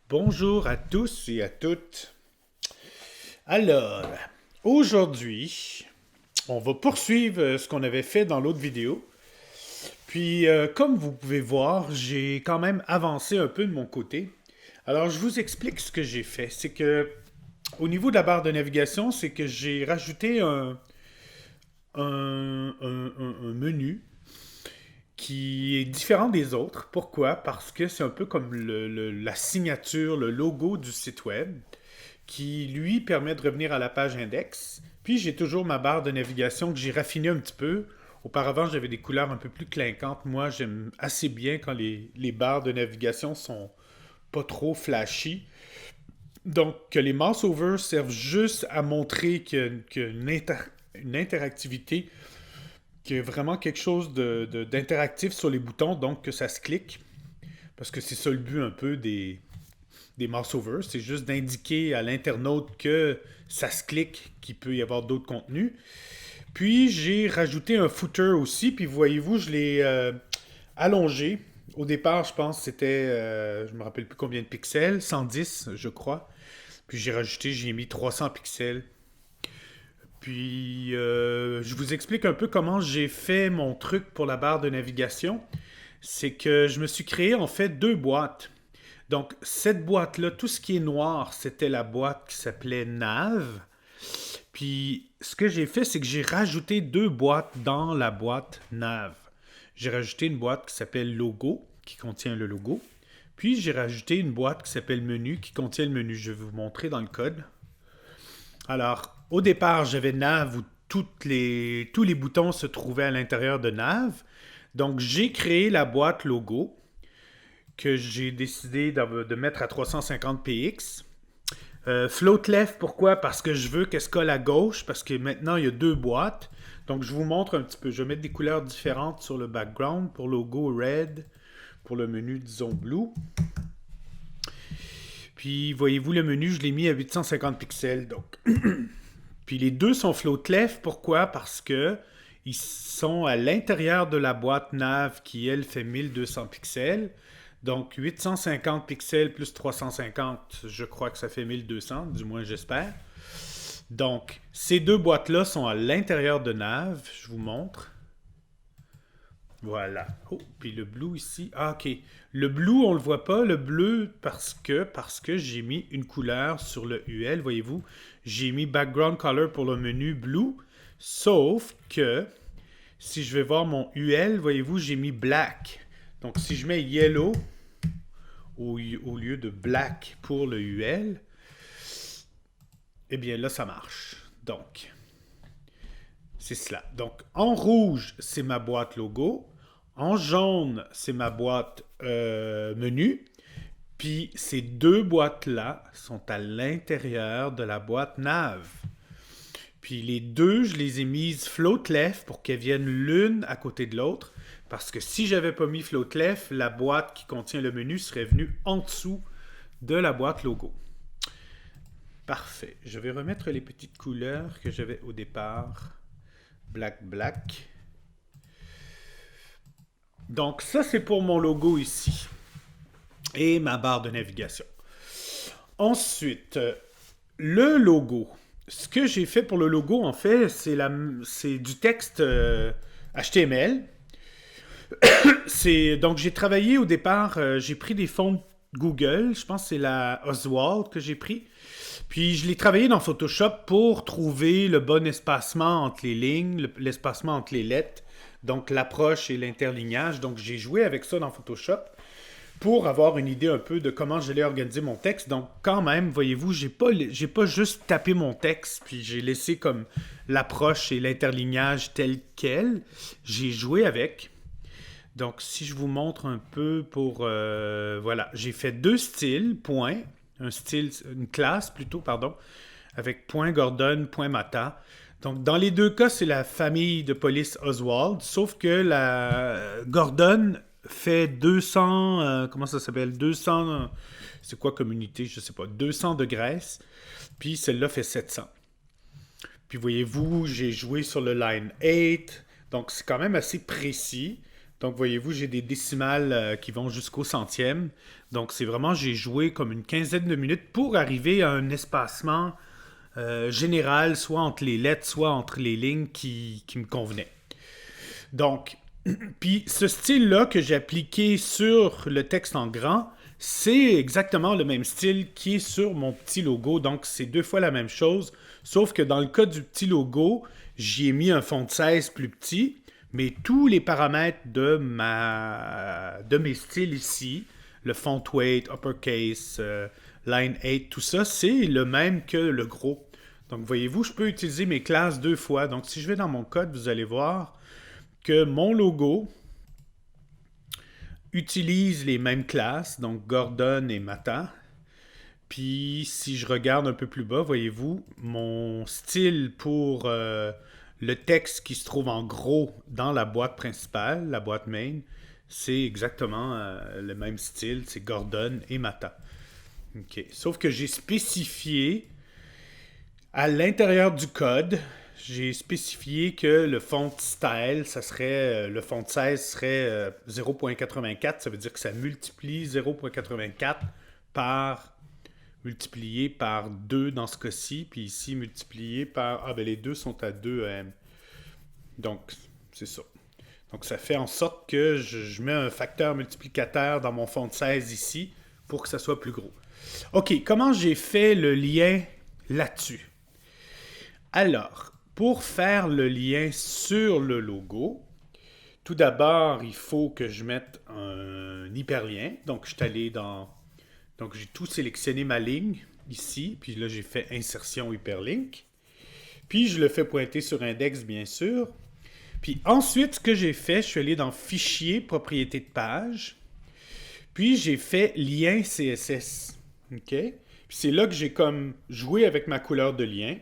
Bonjour à tous et à toutes. Alors, aujourd'hui, on va poursuivre ce qu'on avait fait dans l'autre vidéo. Puis, comme vous pouvez voir, j'ai quand même avancé un peu de mon côté. Alors, je vous explique ce que j'ai fait. C'est que, au niveau de la barre de navigation, c'est que j'ai rajouté un menu qui est différent des autres. Pourquoi? Parce que c'est un peu comme la signature, le logo du site web, qui lui permet de revenir à la page index. Puis j'ai toujours ma barre de navigation que j'ai raffinée un petit peu. Auparavant, j'avais des couleurs un peu plus clinquantes. Moi, j'aime assez bien quand les barres de navigation sont pas trop flashy. Donc, que les mouse overs servent juste à montrer qu'il y a une interactivité, qu'il y a vraiment quelque chose d'interactif sur les boutons, donc que ça se clique. Parce que c'est ça le but un peu des mouse-overs, c'est juste d'indiquer à l'internaute que ça se clique, qu'il peut y avoir d'autres contenus. Puis j'ai rajouté un footer aussi, puis voyez-vous, je l'ai allongé. Au départ, je pense que c'était, je me rappelle plus combien de pixels, 110 je crois. Puis j'ai mis 300 pixels. Puis je vous explique un peu comment j'ai fait mon truc pour la barre de navigation. C'est que je me suis créé en fait deux boîtes. Donc, cette boîte-là, tout ce qui est noir, c'était la boîte qui s'appelait Nav. Puis, ce que j'ai fait, c'est que j'ai rajouté deux boîtes dans la boîte Nav. J'ai rajouté une boîte qui s'appelle Logo, qui contient le logo. Puis, j'ai rajouté une boîte qui s'appelle Menu, qui contient le menu. Je vais vous montrer dans le code. Alors, au départ, j'avais Nav où tous les boutons se trouvaient à l'intérieur de Nav. Donc, j'ai créé la boîte Logo que j'ai décidé de mettre à 350 px. Float left, pourquoi? Parce que je veux qu'elle se colle à gauche, parce que maintenant il y a deux boîtes. Donc je vous montre un petit peu. Je vais mettre des couleurs différentes sur le background. Pour le logo red, pour le menu disons blue. Puis voyez-vous le menu, je l'ai mis à 850 pixels. Donc. Puis les deux sont float left, pourquoi? Parce que ils sont à l'intérieur de la boîte nav qui elle fait 1200 pixels. Donc 850 pixels plus 350, je crois que ça fait 1200, du moins j'espère. Donc ces deux boîtes-là sont à l'intérieur de Nav, je vous montre. Voilà. Oh, puis le blue ici. Ah, ok. Le blue, on le voit pas. Le bleu, parce que j'ai mis une couleur sur le UL. Voyez-vous, j'ai mis background color pour le menu blue. Sauf que si je vais voir mon UL, voyez-vous, j'ai mis black. Donc si je mets yellow au lieu de black pour le UL, eh bien là, ça marche. Donc, c'est cela. Donc, en rouge, c'est ma boîte logo. En jaune, c'est ma boîte menu. Puis, ces deux boîtes-là sont à l'intérieur de la boîte nav. Puis, les deux, je les ai mises float left pour qu'elles viennent l'une à côté de l'autre. Parce que si j'avais pas mis float left, la boîte qui contient le menu serait venue en dessous de la boîte logo. Parfait. Je vais remettre les petites couleurs que j'avais au départ. Black, black. Donc ça, c'est pour mon logo ici. Et ma barre de navigation. Ensuite, le logo. Ce que j'ai fait pour le logo, en fait, c'est du texte HTML. Donc j'ai travaillé au départ, j'ai pris des fonds Google. Je pense que c'est la Oswald que j'ai pris. Puis je l'ai travaillé dans Photoshop pour trouver le bon espacement entre les lignes, l'espacement entre les lettres, donc l'approche et l'interlignage. Donc j'ai joué avec ça dans Photoshop pour avoir une idée un peu de comment j'allais organiser mon texte. Donc quand même, voyez-vous, j'ai pas juste tapé mon texte, puis j'ai laissé comme l'approche et l'interlignage tel quel. J'ai joué avec. Donc si je vous montre un peu pour... voilà, j'ai fait deux styles, point. Une classe plutôt, pardon, avec point Gordon, point Mata. Donc, dans les deux cas, c'est la famille de police Oswald, sauf que la Gordon fait 200, comment ça s'appelle? 200, c'est quoi communauté? Je sais pas, 200 de Grèce, puis celle-là fait 700. Puis voyez-vous, j'ai joué sur le line 8, donc c'est quand même assez précis. Donc, voyez-vous, j'ai des décimales qui vont jusqu'au centième. Donc, c'est vraiment, j'ai joué comme une quinzaine de minutes pour arriver à un espacement général, soit entre les lettres, soit entre les lignes qui me convenait. Donc, puis ce style-là que j'ai appliqué sur le texte en grand, c'est exactement le même style qui est sur mon petit logo. Donc, c'est deux fois la même chose. Sauf que dans le cas du petit logo, j'y ai mis un font de 16 plus petit. Mais tous les paramètres de mes styles ici, le font weight, uppercase, line 8, tout ça, c'est le même que le gros. Donc, voyez-vous, je peux utiliser mes classes deux fois. Donc, si je vais dans mon code, vous allez voir que mon logo utilise les mêmes classes, donc Gordon et Mata. Puis, si je regarde un peu plus bas, voyez-vous, mon style pour le texte qui se trouve en gros dans la boîte principale, la boîte main, c'est exactement le même style, c'est Gordon et Mata. OK. Sauf que j'ai spécifié à l'intérieur du code, j'ai spécifié que le font style, ça serait le font 16 serait 0.84, ça veut dire que ça multiplie 0.84 par multiplié par 2 dans ce cas-ci, puis ici multiplié par... Ah, ben les deux sont à 2. Donc, c'est ça. Donc, ça fait en sorte que je mets un facteur multiplicateur dans mon font de 16 ici pour que ça soit plus gros. OK, comment j'ai fait le lien là-dessus? Alors, pour faire le lien sur le logo, tout d'abord, il faut que je mette un hyperlien. Donc, je suis allé dans... Donc, j'ai tout sélectionné ma ligne ici, puis là, j'ai fait insertion hyperlink. Puis, je le fais pointer sur index, bien sûr. Puis ensuite, ce que j'ai fait, je suis allé dans Fichier, Propriétés de page. Puis, j'ai fait Lien CSS. OK? Puis, c'est là que j'ai comme joué avec ma couleur de lien.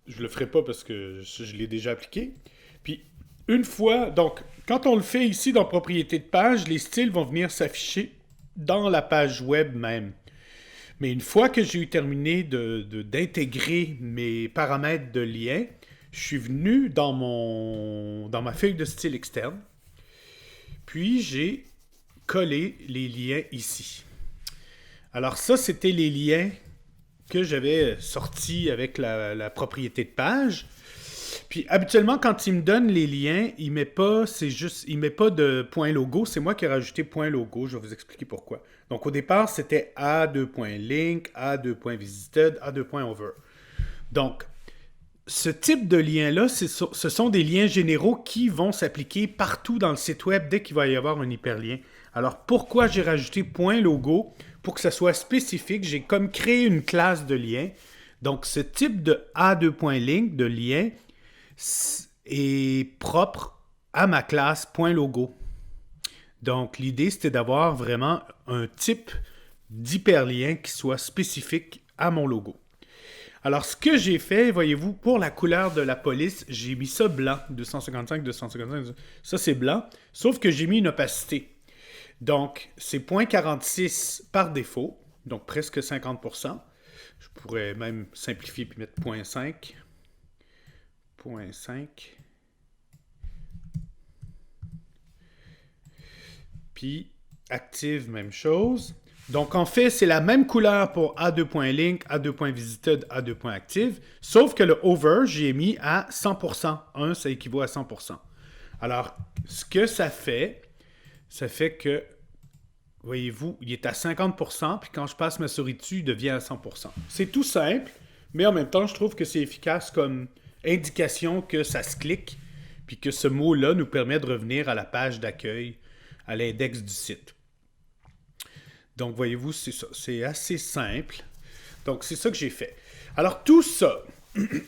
Je le ferai pas parce que je l'ai déjà appliqué. Puis, une fois... Donc, quand on le fait ici dans Propriétés de page, les styles vont venir s'afficher dans la page web même. Mais une fois que j'ai eu terminé d'intégrer mes paramètres de lien, je suis venu dans ma feuille de style externe, puis j'ai collé les liens ici. Alors ça, c'était les liens que j'avais sortis avec la propriété de page. Puis habituellement, quand il me donne les liens, il met pas de point logo. C'est moi qui ai rajouté point logo. Je vais vous expliquer pourquoi. Donc au départ, c'était A2.link, A2.visited, A2.over. Donc, ce type de lien-là, ce sont des liens généraux qui vont s'appliquer partout dans le site web dès qu'il va y avoir un hyperlien. Alors pourquoi j'ai rajouté point logo? Pour que ça soit spécifique, j'ai comme créé une classe de lien. Donc ce type de A2.link, de lien, est propre à ma classe .logo. Donc, l'idée, c'était d'avoir vraiment un type d'hyperlien qui soit spécifique à mon logo. Alors, ce que j'ai fait, voyez-vous, pour la couleur de la police, j'ai mis ça blanc, 255, ça c'est blanc, sauf que j'ai mis une opacité. Donc, c'est 0.46 par défaut, donc presque 50%. Je pourrais même simplifier et mettre 0.5. 0.5. Puis active, même chose. Donc en fait, c'est la même couleur pour A2.link, A2.visited, A2.active, sauf que le over, j'ai mis à 100%. 1, ça équivaut à 100%. Alors, ce que ça fait que, voyez-vous, il est à 50%, puis quand je passe ma souris dessus, il devient à 100%. C'est tout simple, mais en même temps, je trouve que c'est efficace comme indication que ça se clique, puis que ce mot-là nous permet de revenir à la page d'accueil, à l'index du site. Donc, voyez-vous, c'est ça. C'est assez simple. Donc, c'est ça que j'ai fait. Alors, tout ça,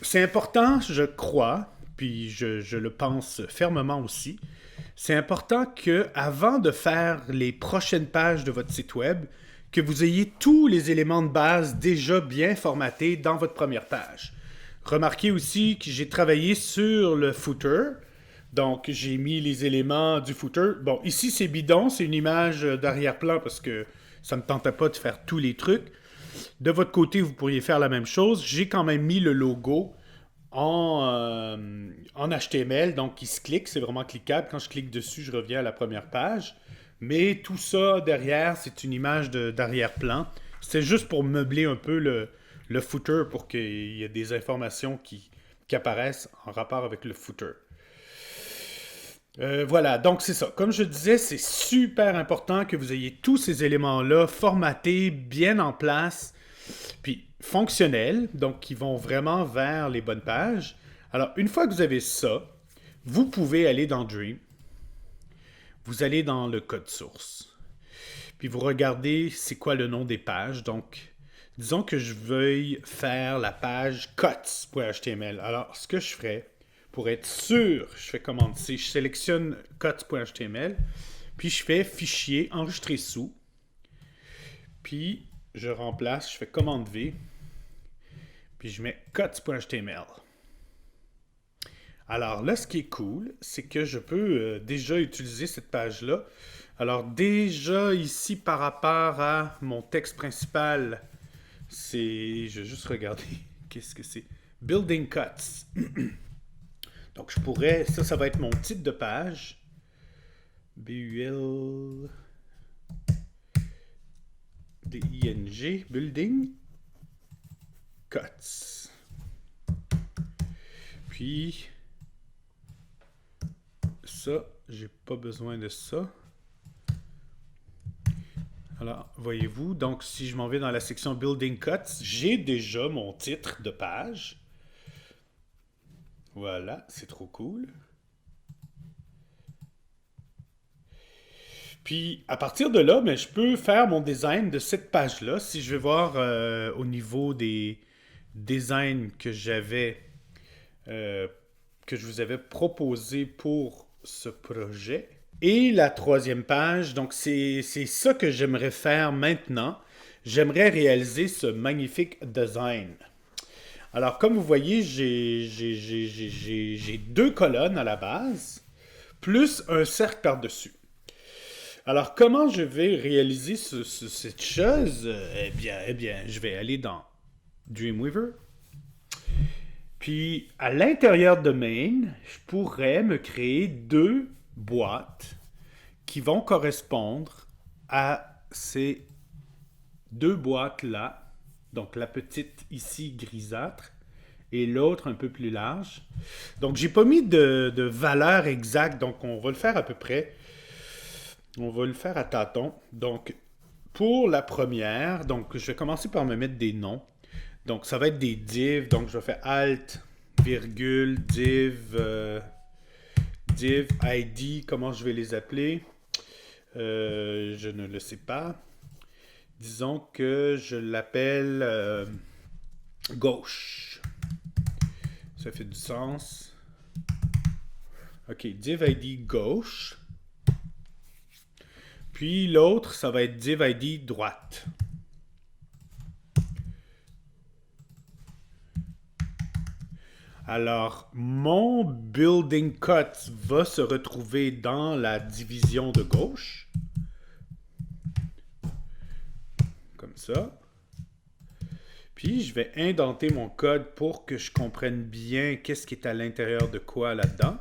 c'est important, je crois, puis je le pense fermement aussi, c'est important que, avant de faire les prochaines pages de votre site web, que vous ayez tous les éléments de base déjà bien formatés dans votre première page. Remarquez aussi que j'ai travaillé sur le footer. Donc, j'ai mis les éléments du footer. Bon, ici, c'est bidon. C'est une image d'arrière-plan parce que ça ne me tentait pas de faire tous les trucs. De votre côté, vous pourriez faire la même chose. J'ai quand même mis le logo en HTML, donc qui se clique, c'est vraiment cliquable. Quand je clique dessus, je reviens à la première page. Mais tout ça derrière, c'est une image d'arrière-plan. C'est juste pour meubler un peu le footer pour qu'il y ait des informations qui apparaissent en rapport avec le footer. Voilà, donc c'est ça. Comme je disais, c'est super important que vous ayez tous ces éléments-là formatés, bien en place, puis fonctionnels, donc qui vont vraiment vers les bonnes pages. Alors, une fois que vous avez ça, vous pouvez aller dans Dream, vous allez dans le code source, puis vous regardez c'est quoi le nom des pages. Donc, disons que je veuille faire la page cuts.html. Alors, ce que je ferais, pour être sûr, je fais commande C, je sélectionne cuts.html, puis je fais fichier enregistrer sous, puis je remplace, je fais commande V, puis je mets cuts.html. Alors là, ce qui est cool, c'est que je peux déjà utiliser cette page-là. Alors déjà ici, par rapport à mon texte principal, c'est... Je vais juste regarder qu'est-ce que c'est. Building Cuts. Donc je pourrais... Ça va être mon titre de page. B-U-L... D-I-N-G. Building Cuts. Puis... Ça, j'ai pas besoin de ça. Alors, voyez-vous, donc si je m'en vais dans la section Building Cuts, j'ai déjà mon titre de page. Voilà, c'est trop cool. Puis, à partir de là, je peux faire mon design de cette page-là. Si je vais voir au niveau des designs euh, que je vous avais proposé pour ce projet. Et la troisième page, donc c'est ça que j'aimerais faire maintenant. J'aimerais réaliser ce magnifique design. Alors, comme vous voyez, j'ai deux colonnes à la base, plus un cercle par-dessus. Alors, comment je vais réaliser cette chose? Eh bien, je vais aller dans Dreamweaver. Puis, à l'intérieur de Main, je pourrais me créer deux boîtes qui vont correspondre à ces deux boîtes-là. Donc, la petite ici grisâtre et l'autre un peu plus large. Donc, j'ai pas mis de valeur exacte, donc on va le faire à peu près. On va le faire à tâtons. Donc, pour la première, donc je vais commencer par me mettre des noms. Donc, ça va être des divs. Donc, je vais faire Alt, virgule, div, div, ID. Comment je vais les appeler? Je ne le sais pas. Disons que je l'appelle gauche. Ça fait du sens. OK, div ID gauche. Puis l'autre, ça va être div ID droite. Alors, mon building cut va se retrouver dans la division de gauche. Comme ça. Puis, je vais indenter mon code pour que je comprenne bien qu'est-ce qui est à l'intérieur de quoi là-dedans.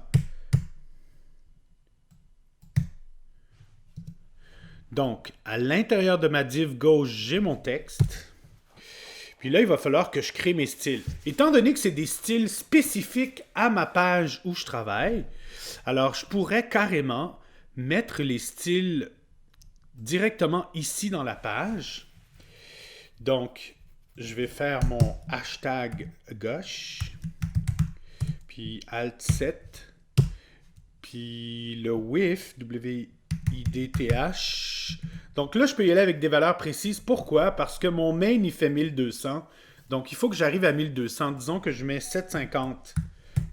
Donc, à l'intérieur de ma div gauche, j'ai mon texte. Puis là, il va falloir que je crée mes styles. Étant donné que c'est des styles spécifiques à ma page où je travaille, alors je pourrais carrément mettre les styles directement ici dans la page. Donc, je vais faire mon hashtag gauche, puis Alt 7, puis le width, W-I-D-T-H. Donc là, je peux y aller avec des valeurs précises. Pourquoi? Parce que mon main, il fait 1200. Donc, il faut que j'arrive à 1200. Disons que je mets 750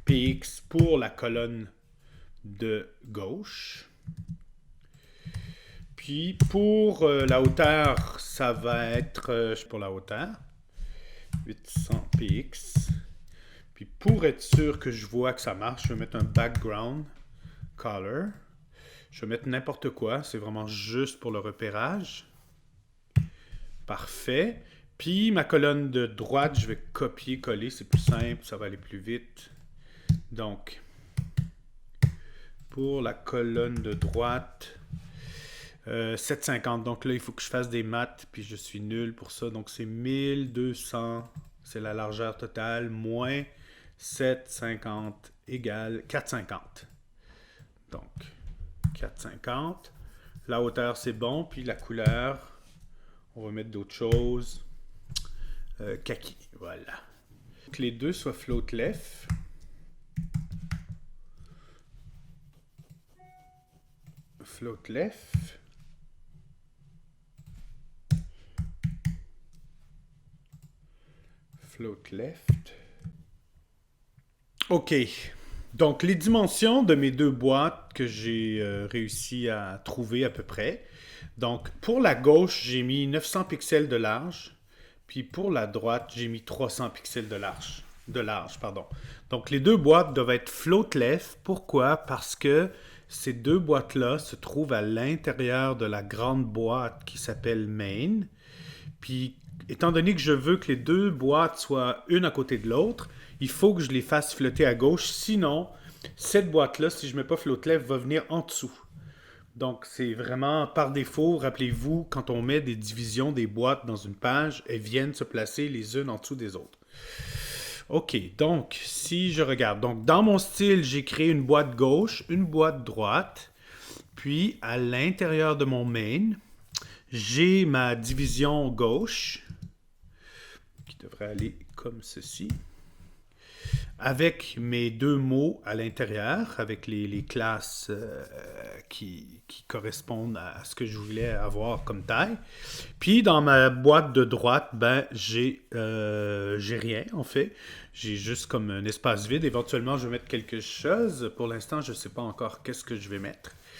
px pour la colonne de gauche. Puis, pour la hauteur, ça va être... pour la hauteur, 800 px. Puis, pour être sûr que je vois que ça marche, je vais mettre un background color. Je vais mettre n'importe quoi. C'est vraiment juste pour le repérage. Parfait. Puis ma colonne de droite, je vais copier-coller, c'est plus simple, ça va aller plus vite. Donc, pour la colonne de droite, 750. Donc là, il faut que je fasse des maths, puis je suis nul pour ça. Donc c'est 1200, c'est la largeur totale, moins 750 égale 450. Donc, 450. La hauteur, c'est bon. Puis la couleur, on va mettre d'autres choses. Kaki, voilà. Que les deux soient float left. Float left. Float left. OK. Donc, les dimensions de mes deux boîtes que j'ai réussi à trouver à peu près. Donc, pour la gauche, j'ai mis 900 pixels de large. Puis pour la droite, j'ai mis 300 pixels de large. Pardon. Donc, les deux boîtes doivent être float left. Pourquoi? Parce que ces deux boîtes-là se trouvent à l'intérieur de la grande boîte qui s'appelle main. Puis, étant donné que je veux que les deux boîtes soient une à côté de l'autre, il faut que je les fasse flotter à gauche. Sinon, cette boîte-là, si je ne mets pas float left, va venir en dessous. Donc, c'est vraiment par défaut. Rappelez-vous, quand on met des divisions des boîtes dans une page, elles viennent se placer les unes en dessous des autres. OK, donc, si je regarde. Donc, dans mon style, j'ai créé une boîte gauche, une boîte droite. Puis, à l'intérieur de mon main, j'ai ma division gauche, qui devrait aller comme ceci, avec mes deux mots à l'intérieur, avec les classes qui correspondent à ce que je voulais avoir comme taille. Puis dans ma boîte de droite, ben j'ai rien en fait. J'ai juste comme un espace vide. Éventuellement, je vais mettre quelque chose. Pour l'instant, je ne sais pas encore qu'est-ce que je vais mettre.